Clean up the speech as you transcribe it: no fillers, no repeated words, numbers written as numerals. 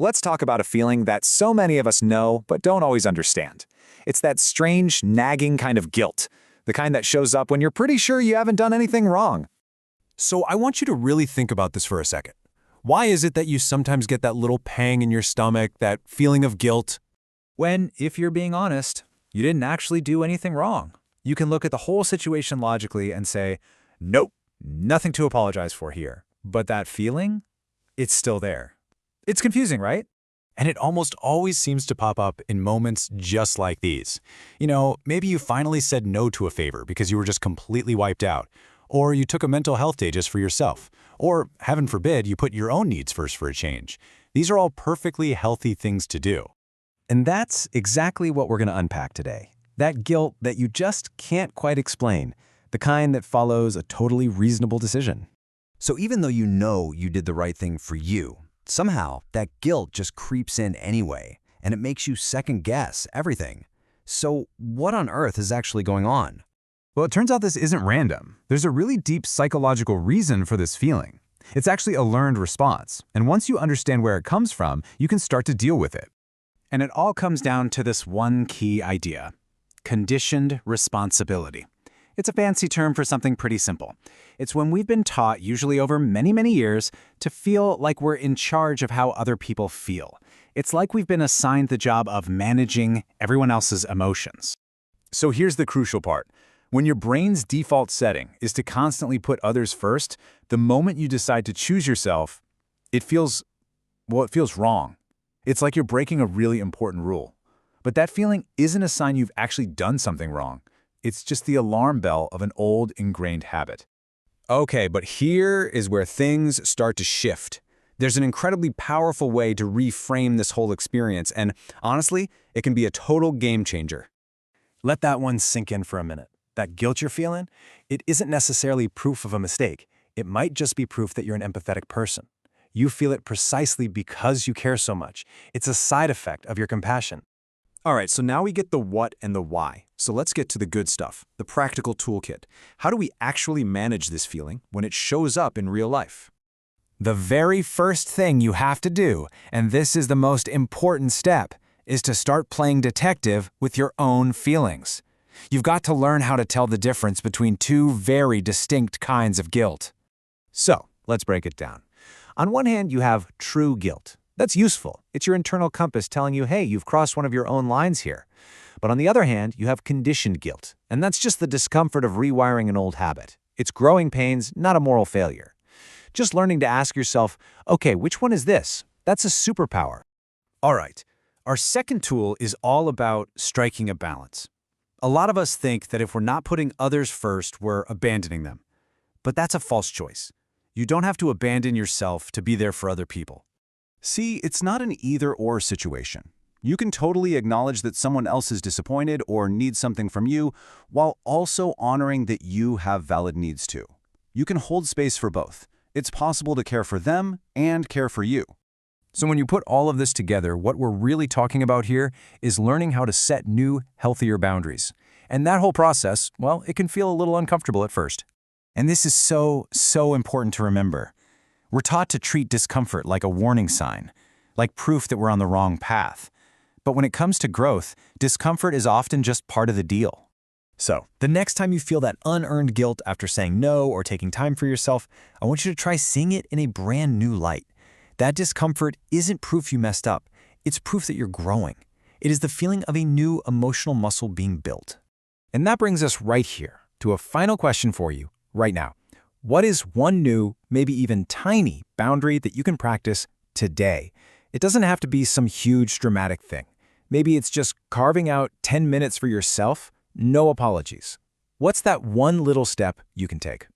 Let's talk about a feeling that so many of us know but don't always understand. It's that strange, nagging kind of guilt, the kind that shows up when you're pretty sure you haven't done anything wrong. So I want you to really think about this for a second. Why is it that you sometimes get that little pang in your stomach, that feeling of guilt? When, if you're being honest, you didn't actually do anything wrong. You can look at the whole situation logically and say, nope, nothing to apologize for here. But that feeling, it's still there. It's confusing, right? And it almost always seems to pop up in moments just like these. You know, maybe you finally said no to a favor because you were just completely wiped out. Or you took a mental health day just for yourself. Or, heaven forbid, you put your own needs first for a change. These are all perfectly healthy things to do. And that's exactly what we're going to unpack today. That guilt that you just can't quite explain, the kind that follows a totally reasonable decision. So even though you know you did the right thing for you, somehow that guilt just creeps in anyway, and it makes you second-guess everything. So what on earth is actually going on? Well, it turns out this isn't random. There's a really deep psychological reason for this feeling. It's actually a learned response, and once you understand where it comes from, you can start to deal with it. And it all comes down to this one key idea: conditioned responsibility. It's a fancy term for something pretty simple. It's when we've been taught, usually over many, many years, to feel like we're in charge of how other people feel. It's like we've been assigned the job of managing everyone else's emotions. So here's the crucial part. When your brain's default setting is to constantly put others first, the moment you decide to choose yourself, it feels wrong. It's like you're breaking a really important rule. But that feeling isn't a sign you've actually done something wrong. It's just the alarm bell of an old, ingrained habit. Okay, but here is where things start to shift. There's an incredibly powerful way to reframe this whole experience, and honestly, it can be a total game changer. Let that one sink in for a minute. That guilt you're feeling, it isn't necessarily proof of a mistake. It might just be proof that you're an empathetic person. You feel it precisely because you care so much. It's a side effect of your compassion. All right, so now we get the what and the why. So let's get to the good stuff, the practical toolkit. How do we actually manage this feeling when it shows up in real life? The very first thing you have to do, and this is the most important step, is to start playing detective with your own feelings. You've got to learn how to tell the difference between two very distinct kinds of guilt. So, let's break it down. On one hand, you have true guilt. That's useful. It's your internal compass telling you, hey, you've crossed one of your own lines here. But on the other hand, you have conditioned guilt, and that's just the discomfort of rewiring an old habit. It's growing pains, not a moral failure. Just learning to ask yourself, okay, which one is this? That's a superpower. All right, our second tool is all about striking a balance. A lot of us think that if we're not putting others first, we're abandoning them. But that's a false choice. You don't have to abandon yourself to be there for other people. See, it's not an either-or situation. You can totally acknowledge that someone else is disappointed or needs something from you, while also honoring that you have valid needs too. You can hold space for both. It's possible to care for them and care for you. So when you put all of this together, what we're really talking about here is learning how to set new, healthier boundaries. And that whole process, well, it can feel a little uncomfortable at first. And this is so important to remember. We're taught to treat discomfort like a warning sign, like proof that we're on the wrong path. But when it comes to growth, discomfort is often just part of the deal. So, the next time you feel that unearned guilt after saying no or taking time for yourself, I want you to try seeing it in a brand new light. That discomfort isn't proof you messed up. It's proof that you're growing. It is the feeling of a new emotional muscle being built. And that brings us right here to a final question for you right now. What is one new, maybe even tiny, boundary that you can practice today? It doesn't have to be some huge, dramatic thing. Maybe it's just carving out 10 minutes for yourself, no apologies. What's that one little step you can take?